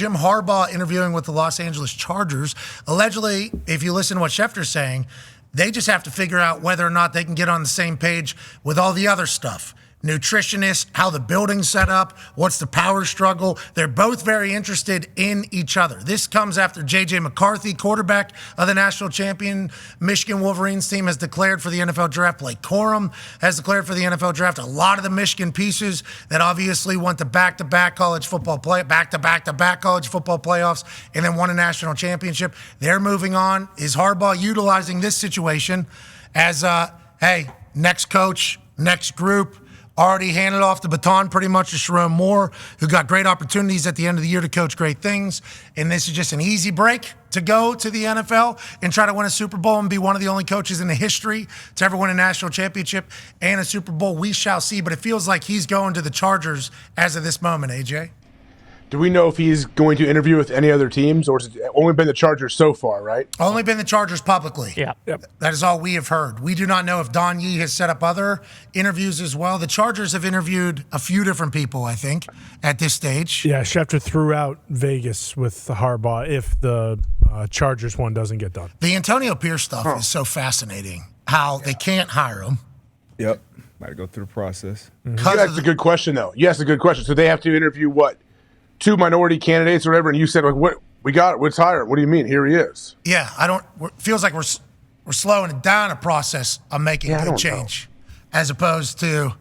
Jim Harbaugh interviewing with the Los Angeles Chargers. Allegedly, if you listen to what Schefter's saying, they just have to figure out whether or not they can get on the same page with all the other stuff. Nutritionists, how the building's set up, what's the power struggle. They're both very interested in each other. This comes after J.J. McCarthy, quarterback of the national champion Michigan Wolverines team, has declared for the NFL draft. Blake Corum has declared for the NFL draft. A lot of the Michigan pieces that obviously went to back-to-back college football back-to-back college football playoffs and then won a national championship. They're moving on. Is Harbaugh utilizing this situation as, hey, next coach, next group, already handed off the baton pretty much to Sharon Moore, who got great opportunities at the end of the year to coach great things. And this is just an easy break to go to the NFL and try to win a Super Bowl and be one of the only coaches in the history to ever win a national championship and a Super Bowl. We shall see. But it feels like he's going to the Chargers as of this moment, AJ. Do we know if he's going to interview with any other teams, or has it only been the Chargers so far, right? Only been the Chargers publicly. Yeah. Yep. That is all we have heard. We do not know if Dahn has set up other interviews as well. The Chargers have interviewed a few different people, I think, at this stage. Yeah, Schefter threw out Vegas with the Harbaugh if the Chargers one doesn't get done. The Antonio Pierce stuff is so fascinating, how they can't hire him. Yep. Got to go through the process. That's a good question, though. Yes, a good question. So they have to interview what? 2 minority candidates or whatever, and you said, like, what we got? Let's hire him. What do you mean? Here he is. Yeah, feels like we're slowing down a process of making good change, as opposed to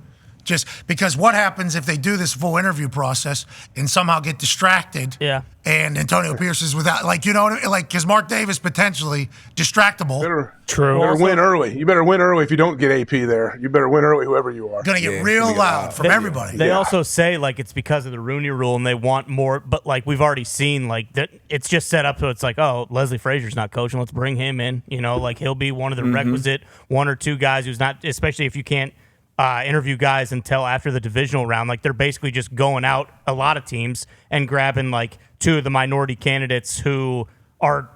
just because what happens if they do this full interview process and somehow get distracted? Yeah. And Antonio Pierce is without, like, you know what I mean? Like, because Mark Davis potentially distractible. True. You better win early. You better win early if you don't get AP there. You better win early, whoever you are. Going to get real loud from everybody. They also say, like, it's because of the Rooney Rule and they want more, but, like, we've already seen, like, that it's just set up so it's like, oh, Leslie Frazier's not coaching, let's bring him in. You know, like, he'll be one of the requisite 1 or 2 guys who's not, especially if you can't interview guys until after the divisional round. Like, they're basically just going out, a lot of teams, and grabbing, like, 2 of the minority candidates who aren't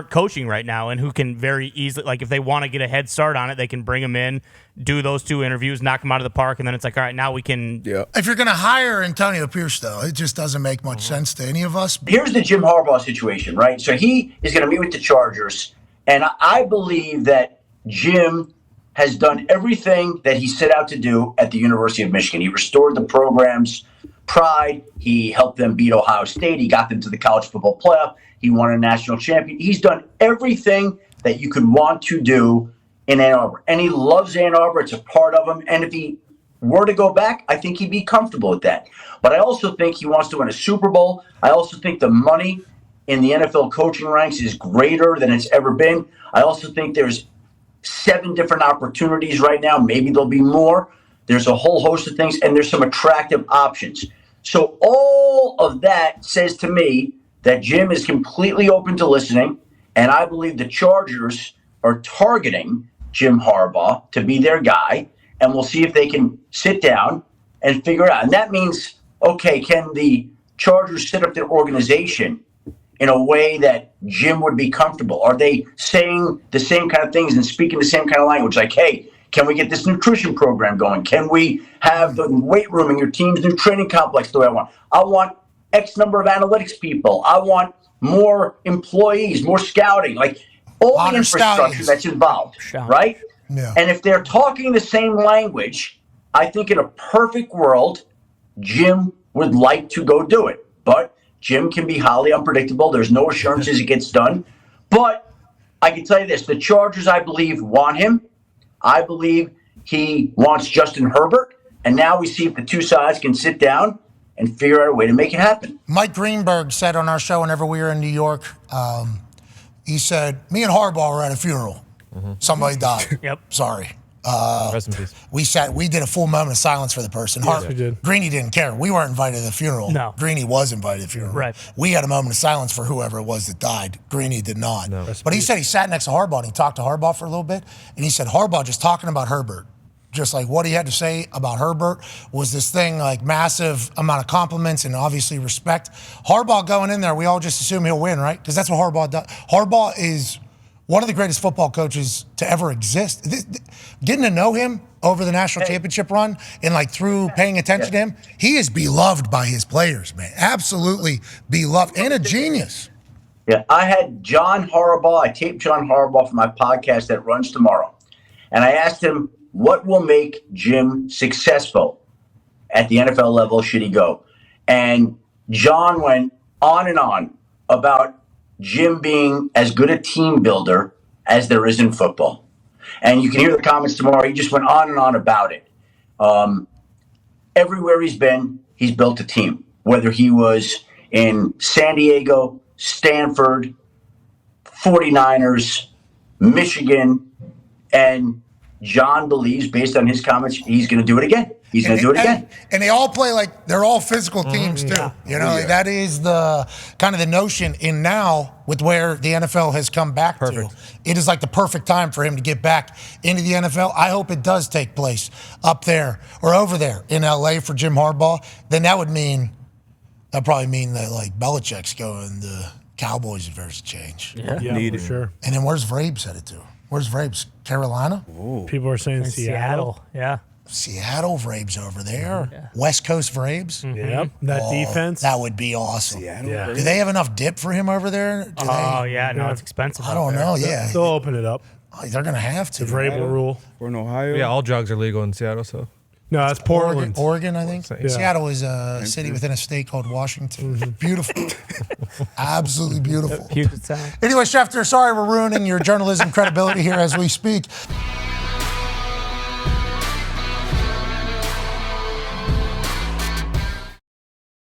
coaching right now and who can very easily, like, if they want to get a head start on it, they can bring them in, do those 2 interviews, knock them out of the park, and then it's like, all right, now we can. Yeah. If you're going to hire Antonio Pierce, though, it just doesn't make much sense to any of us. Here's the Jim Harbaugh situation, right? So he is going to meet with the Chargers, and I believe that Jim has done everything that he set out to do at the University of Michigan. He restored the program's pride. He helped them beat Ohio State. He got them to the college football playoff. He won a national champion. He's done everything that you could want to do in Ann Arbor. And he loves Ann Arbor. It's a part of him. And if he were to go back, I think he'd be comfortable with that. But I also think he wants to win a Super Bowl. I also think the money in the NFL coaching ranks is greater than it's ever been. I also think there's 7 different opportunities right now. Maybe there'll be more. There's a whole host of things, and there's some attractive options. So all of that says to me that Jim is completely open to listening, and I believe the Chargers are targeting Jim Harbaugh to be their guy, and we'll see if they can sit down and figure it out. And that means, okay, can the Chargers set up their organization in a way that Jim would be comfortable? Are they saying the same kind of things and speaking the same kind of language? Like, hey, can we get this nutrition program going? Can we have the weight room in your team's new training complex the way I want? I want X number of analytics people. I want more employees, more scouting, like all the infrastructure that's involved, right? Yeah. And if they're talking the same language, I think in a perfect world, Jim would like to go do it. But Jim can be highly unpredictable. There's no assurances it gets done. But I can tell you this, the Chargers, I believe, want him. I believe he wants Justin Herbert. And now we see if the 2 sides can sit down and figure out a way to make it happen. Mike Greenberg said on our show whenever we were in New York, he said, me and Harbaugh were at a funeral. Somebody died. Yep. Sorry. Rest in peace. We did a full moment of silence for the person. Yes, we did. Greeny didn't care. We weren't invited to the funeral. No. Greeny was invited to the funeral. Right. We had a moment of silence for whoever it was that died. Greeny did not. No. But he said he sat next to Harbaugh and he talked to Harbaugh for a little bit. And he said Harbaugh just talking about Herbert, just like what he had to say about Herbert was this thing, like massive amount of compliments and obviously respect. Harbaugh going in there, we all just assume he'll win, right? Because that's what Harbaugh does. Harbaugh is one of the greatest football coaches to ever exist. Getting to know him over the national championship run and like through paying attention to him, he is beloved by his players, man. Absolutely beloved and a genius. Yeah, I had John Harbaugh. I taped John Harbaugh for my podcast that runs tomorrow. And I asked him, what will make Jim successful at the NFL level should he go? And John went on and on about Jim being as good a team builder as there is in football. And you can hear the comments tomorrow. He just went on and on about it. Everywhere he's been, he's built a team. Whether he was in San Diego, Stanford, 49ers, Michigan, and John believes, based on his comments, he's going to do it again. He's going to do it again. And they all play like they're all physical teams too. Yeah. You know, like that is the kind of the notion. And now with where the NFL has come back to, it is like the perfect time for him to get back into the NFL. I hope it does take place up there or over there in LA for Jim Harbaugh. Then that'd probably mean that like Belichick's going the Cowboys if there's a change. Yeah, for sure. And then where's Vrabes headed to? Where's Vrabes? Carolina? People are saying Seattle. Yeah. Seattle Vrabes over there. West Coast Vrabes. Yep. That defense. That would be awesome. Yeah. Do they have enough dip for him over there? No, it's expensive. I don't know. Yeah. They'll open it up. They're going to have to. The Vrabel rule. We're in Ohio. Yeah, all drugs are legal in Seattle, so. No, that's Portland. Oregon, I think. Yeah. Seattle is a city within a state called Washington. Beautiful. Absolutely beautiful. Puget Sound. Anyway, Schefter, sorry we're ruining your journalism credibility here as we speak.